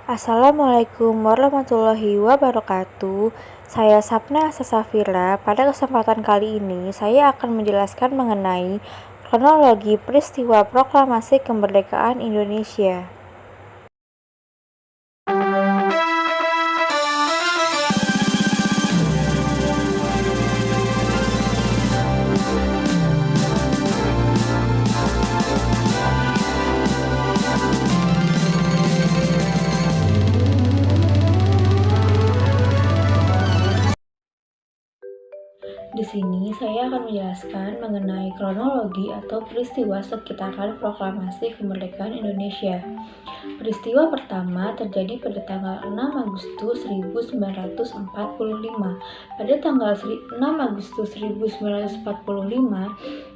Assalamualaikum warahmatullahi wabarakatuh. Saya Sapna Sasafira. Pada kesempatan kali ini, saya akan menjelaskan mengenai kronologi peristiwa proklamasi kemerdekaan Indonesia. Di sini saya akan menjelaskan mengenai kronologi atau peristiwa sekitaran proklamasi kemerdekaan Indonesia. Peristiwa pertama terjadi pada tanggal 6 Agustus 1945. Pada tanggal 6 Agustus 1945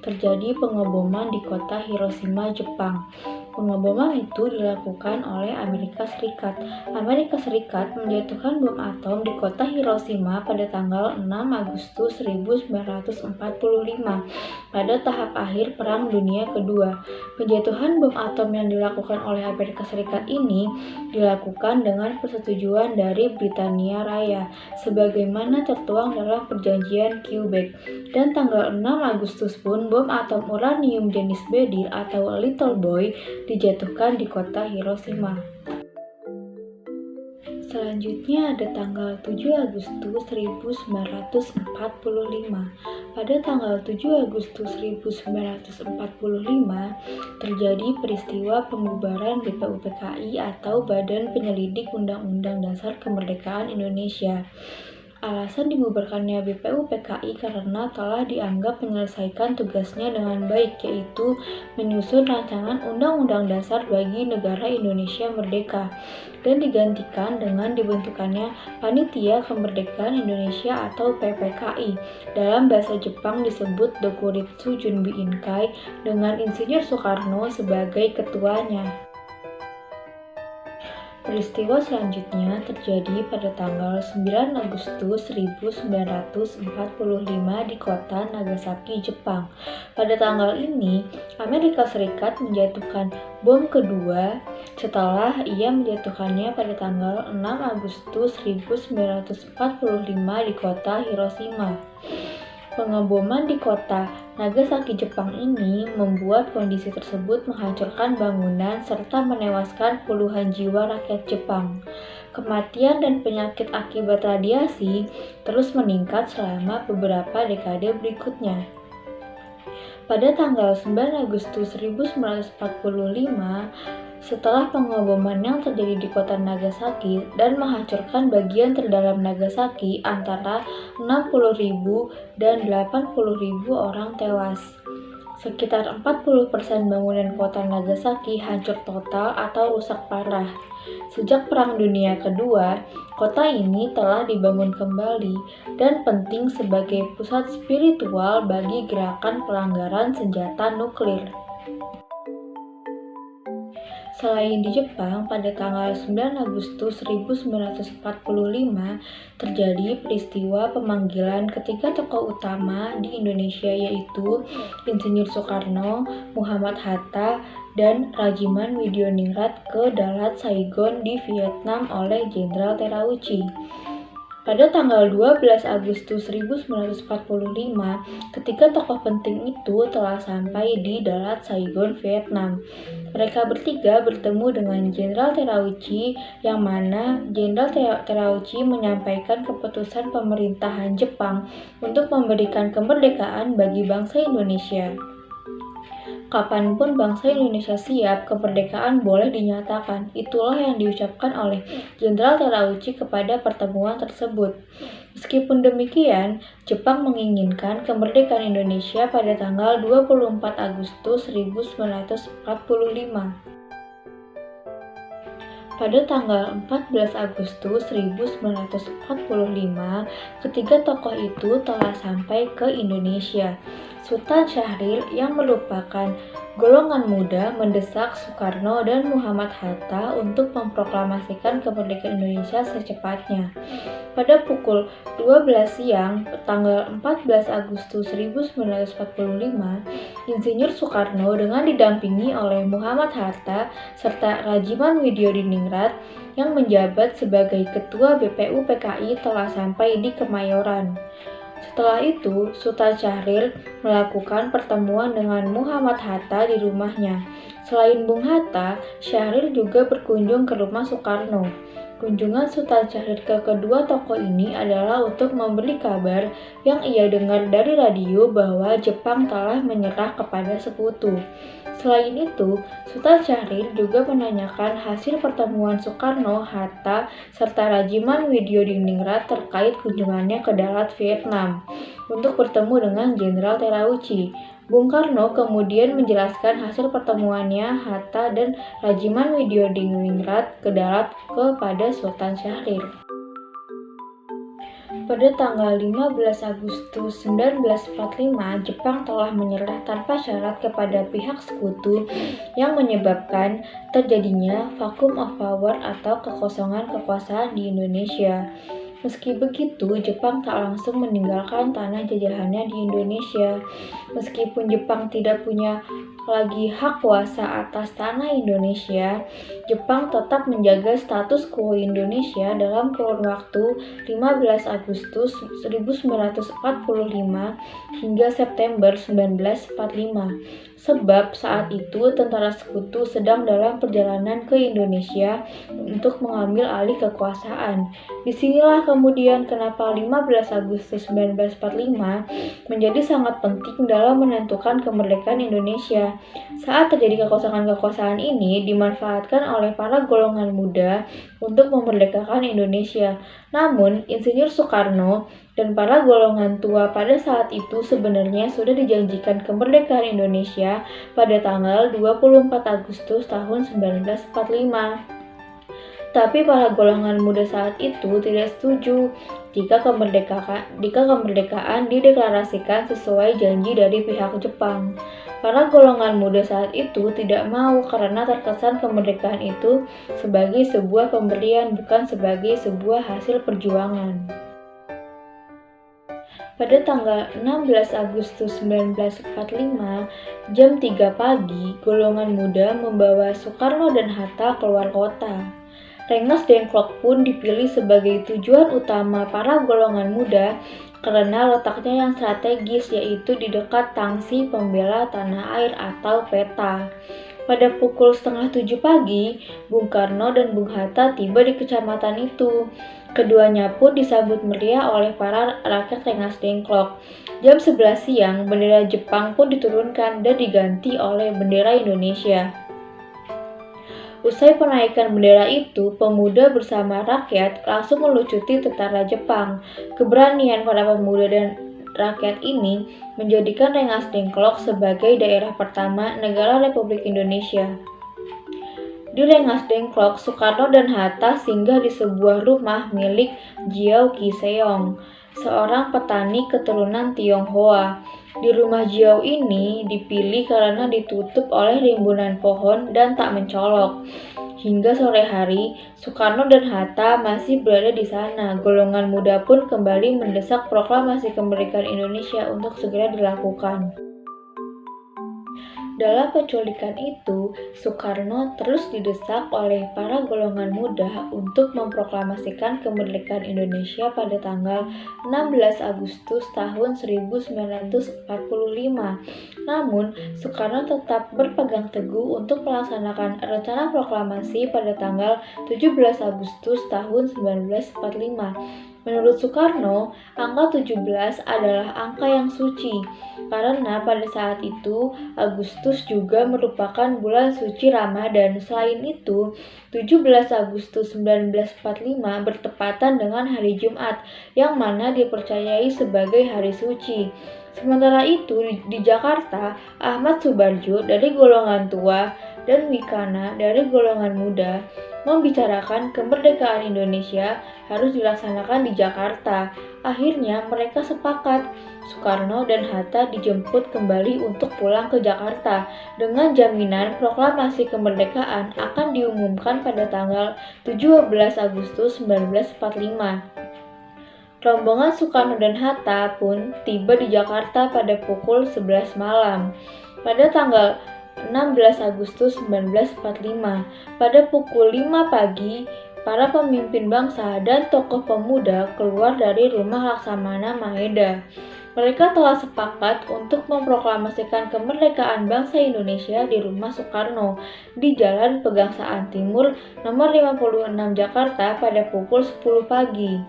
terjadi pengeboman di kota Hiroshima, Jepang. Pengeboman itu dilakukan oleh Amerika Serikat. Amerika Serikat menjatuhkan bom atom di kota Hiroshima pada tanggal 6 Agustus 1945 pada tahap akhir Perang Dunia Kedua. Penjatuhan bom atom yang dilakukan oleh Amerika Serikat ini dilakukan dengan persetujuan dari Britania Raya, sebagaimana tertuang dalam Perjanjian Quebec. Dan tanggal 6 Agustus pun bom atom uranium jenis Bedyl atau Little Boy dijatuhkan di kota Hiroshima. Selanjutnya ada tanggal 7 Agustus 1945. Pada tanggal 7 Agustus 1945 terjadi peristiwa pembubaran BPUPKI atau Badan Penyelidik Undang-Undang Dasar Kemerdekaan Indonesia. Alasan dibubarkannya BPUPKI karena telah dianggap menyelesaikan tugasnya dengan baik, yaitu menyusun rancangan Undang-Undang Dasar bagi negara Indonesia merdeka, dan digantikan dengan dibentukannya Panitia Kemerdekaan Indonesia atau PPKI. Dalam bahasa Jepang disebut Dokuritsu Junbi Inkai dengan Insinyur Soekarno sebagai ketuanya. Peristiwa selanjutnya terjadi pada tanggal 9 Agustus 1945 di kota Nagasaki, Jepang. Pada tanggal ini, Amerika Serikat menjatuhkan bom kedua setelah ia menjatuhkannya pada tanggal 6 Agustus 1945 di kota Hiroshima. Pengeboman di kota Nagasaki, Jepang ini membuat kondisi tersebut menghancurkan bangunan serta menewaskan puluhan jiwa rakyat Jepang. Kematian dan penyakit akibat radiasi terus meningkat selama beberapa dekade berikutnya. Pada tanggal 9 Agustus 1945, setelah pengeboman yang terjadi di kota Nagasaki dan menghancurkan bagian terdalam Nagasaki, antara 60.000 dan 80.000 orang tewas. Sekitar 40% bangunan kota Nagasaki hancur total atau rusak parah. Sejak Perang Dunia Kedua, kota ini telah dibangun kembali dan penting sebagai pusat spiritual bagi gerakan pelanggaran senjata nuklir. Selain di Jepang, pada tanggal 9 Agustus 1945 terjadi peristiwa pemanggilan ketiga tokoh utama di Indonesia, yaitu Insinyur Soekarno, Muhammad Hatta, dan Rajiman Widyoningrat ke Dalat Saigon di Vietnam oleh Jenderal Terauchi. Pada tanggal 12 Agustus 1945, ketiga tokoh penting itu telah sampai di Dalat Saigon, Vietnam. Mereka bertiga bertemu dengan Jenderal Terauchi, yang mana Jenderal Terauchi menyampaikan keputusan pemerintahan Jepang untuk memberikan kemerdekaan bagi bangsa Indonesia. Kapanpun bangsa Indonesia siap, kemerdekaan boleh dinyatakan. Itulah yang diucapkan oleh Jenderal Terauchi kepada pertemuan tersebut. Meskipun demikian, Jepang menginginkan kemerdekaan Indonesia pada tanggal 24 Agustus 1945. Pada tanggal 14 Agustus 1945, ketiga tokoh itu telah sampai ke Indonesia. Sultan Syahrir yang merupakan Golongan muda mendesak Soekarno dan Muhammad Hatta untuk memproklamasikan kemerdekaan Indonesia secepatnya. Pada pukul 12 siang, tanggal 14 Agustus 1945, Insinyur Soekarno dengan didampingi oleh Muhammad Hatta serta Rajiman Widyodiningrat yang menjabat sebagai Ketua BPU PKI telah sampai di Kemayoran. Setelah itu, Sultan Syahrir melakukan pertemuan dengan Muhammad Hatta di rumahnya. Selain Bung Hatta, Syahrir juga berkunjung ke rumah Soekarno. Kunjungan Sultan Syahrir ke kedua tokoh ini adalah untuk memberi kabar yang ia dengar dari radio bahwa Jepang telah menyerah kepada sekutu. Selain itu, Sultan Syahrir juga menanyakan hasil pertemuan Soekarno-Hatta serta Rajiman Widyodiningrat terkait kunjungannya ke Dalat, Vietnam, untuk bertemu dengan Jenderal Terauchi. Bung Karno kemudian menjelaskan hasil pertemuannya Hatta dan Rajiman Widyodiningrat ke Dalat kepada Sultan Syahrir. Pada tanggal 15 Agustus 1945, Jepang telah menyerah tanpa syarat kepada pihak sekutu yang menyebabkan terjadinya vacuum of power atau kekosongan kekuasaan di Indonesia. Meski begitu, Jepang tak langsung meninggalkan tanah jajahannya di Indonesia. Meskipun Jepang tidak punya lagi hak kuasa atas tanah Indonesia, Jepang tetap menjaga status quo Indonesia dalam kurun waktu 15 Agustus 1945 hingga September 1945. Sebab saat itu tentara sekutu sedang dalam perjalanan ke Indonesia untuk mengambil alih kekuasaan. Disinilah kemudian kenapa 15 Agustus 1945 menjadi sangat penting dalam menentukan kemerdekaan Indonesia. Saat terjadi kekosongan kekuasaan ini dimanfaatkan oleh para golongan muda untuk memerdekakan Indonesia. Namun, Insinyur Soekarno dan para golongan tua pada saat itu sebenarnya sudah dijanjikan kemerdekaan Indonesia pada tanggal 24 Agustus tahun 1945. Tapi para golongan muda saat itu tidak setuju jika kemerdekaan dideklarasikan sesuai janji dari pihak Jepang. Para golongan muda saat itu tidak mau karena terkesan kemerdekaan itu sebagai sebuah pemberian, bukan sebagai sebuah hasil perjuangan. Pada tanggal 16 Agustus 1945, jam 3 pagi, golongan muda membawa Soekarno dan Hatta keluar kota. Rengas Dengklok pun dipilih sebagai tujuan utama para golongan muda karena letaknya yang strategis, yaitu di dekat Tangsi Pembela Tanah Air atau PETA. Pada pukul 6:30 pagi, Bung Karno dan Bung Hatta tiba di kecamatan itu. Keduanya pun disambut meriah oleh para rakyat Rengas Dengklok. Jam 11 siang, bendera Jepang pun diturunkan dan diganti oleh bendera Indonesia. Usai penaikan bendera itu, pemuda bersama rakyat langsung melucuti tentara Jepang. Keberanian para pemuda dan rakyat ini menjadikan Rengas Dengklok sebagai daerah pertama negara Republik Indonesia. Di Rengas Dengklok, Soekarno dan Hatta singgah di sebuah rumah milik Jiao Kiseong, seorang petani keturunan Tionghoa. Di rumah Jiao ini dipilih karena ditutup oleh rimbunan pohon dan tak mencolok. Hingga sore hari, Soekarno dan Hatta masih berada di sana. Golongan muda pun kembali mendesak proklamasi kemerdekaan Indonesia untuk segera dilakukan. Dalam penculikan itu, Soekarno terus didesak oleh para golongan muda untuk memproklamasikan kemerdekaan Indonesia pada tanggal 16 Agustus tahun 1945. Namun, Soekarno tetap berpegang teguh untuk melaksanakan rencana proklamasi pada tanggal 17 Agustus tahun 1945. Menurut Soekarno, angka 17 adalah angka yang suci, karena pada saat itu Agustus juga merupakan bulan suci Ramadan. Selain itu, 17 Agustus 1945 bertepatan dengan hari Jumat, yang mana dipercayai sebagai hari suci. Sementara itu, di Jakarta, Ahmad Subarjo dari golongan tua dan Wikana dari golongan muda membicarakan kemerdekaan Indonesia harus dilaksanakan di Jakarta. Akhirnya mereka sepakat. Soekarno dan Hatta dijemput kembali untuk pulang ke Jakarta dengan jaminan proklamasi kemerdekaan akan diumumkan pada tanggal 17 Agustus 1945. Rombongan Soekarno dan Hatta pun tiba di Jakarta pada pukul 11 malam. Pada tanggal 16 Agustus 1945, pada pukul 5 pagi, para pemimpin bangsa dan tokoh pemuda keluar dari rumah Laksamana Maeda. Mereka telah sepakat untuk memproklamasikan kemerdekaan bangsa Indonesia di rumah Soekarno di Jalan Pegangsaan Timur nomor 56 Jakarta pada pukul 10 pagi.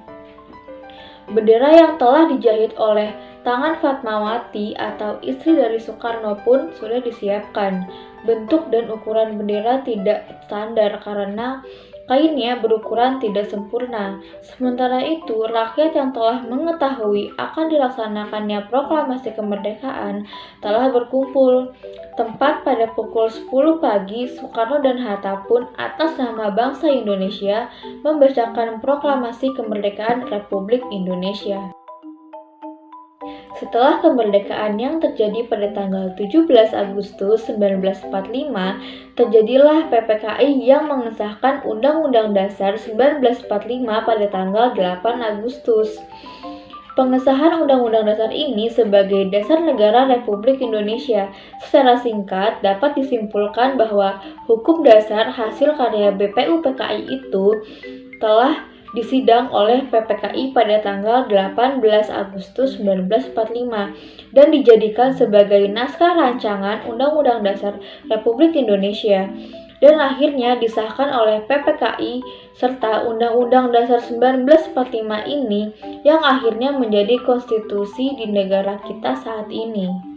Bendera yang telah dijahit oleh tangan Fatmawati atau istri dari Soekarno pun sudah disiapkan. Bentuk dan ukuran bendera tidak standar karena kainnya berukuran tidak sempurna. Sementara itu, rakyat yang telah mengetahui akan dilaksanakannya proklamasi kemerdekaan telah berkumpul. Tepat pada pukul 10 pagi, Soekarno dan Hatta pun atas nama bangsa Indonesia membacakan proklamasi kemerdekaan Republik Indonesia. Setelah kemerdekaan yang terjadi pada tanggal 17 Agustus 1945, terjadilah PPKI yang mengesahkan Undang-Undang Dasar 1945 pada tanggal 8 Agustus. Pengesahan Undang-Undang Dasar ini sebagai dasar negara Republik Indonesia. Secara singkat, dapat disimpulkan bahwa hukum dasar hasil karya BPUPKI itu telah disidang oleh PPKI pada tanggal 18 Agustus 1945 dan dijadikan sebagai naskah rancangan Undang-Undang Dasar Republik Indonesia dan akhirnya disahkan oleh PPKI serta Undang-Undang Dasar 1945 ini yang akhirnya menjadi konstitusi di negara kita saat ini.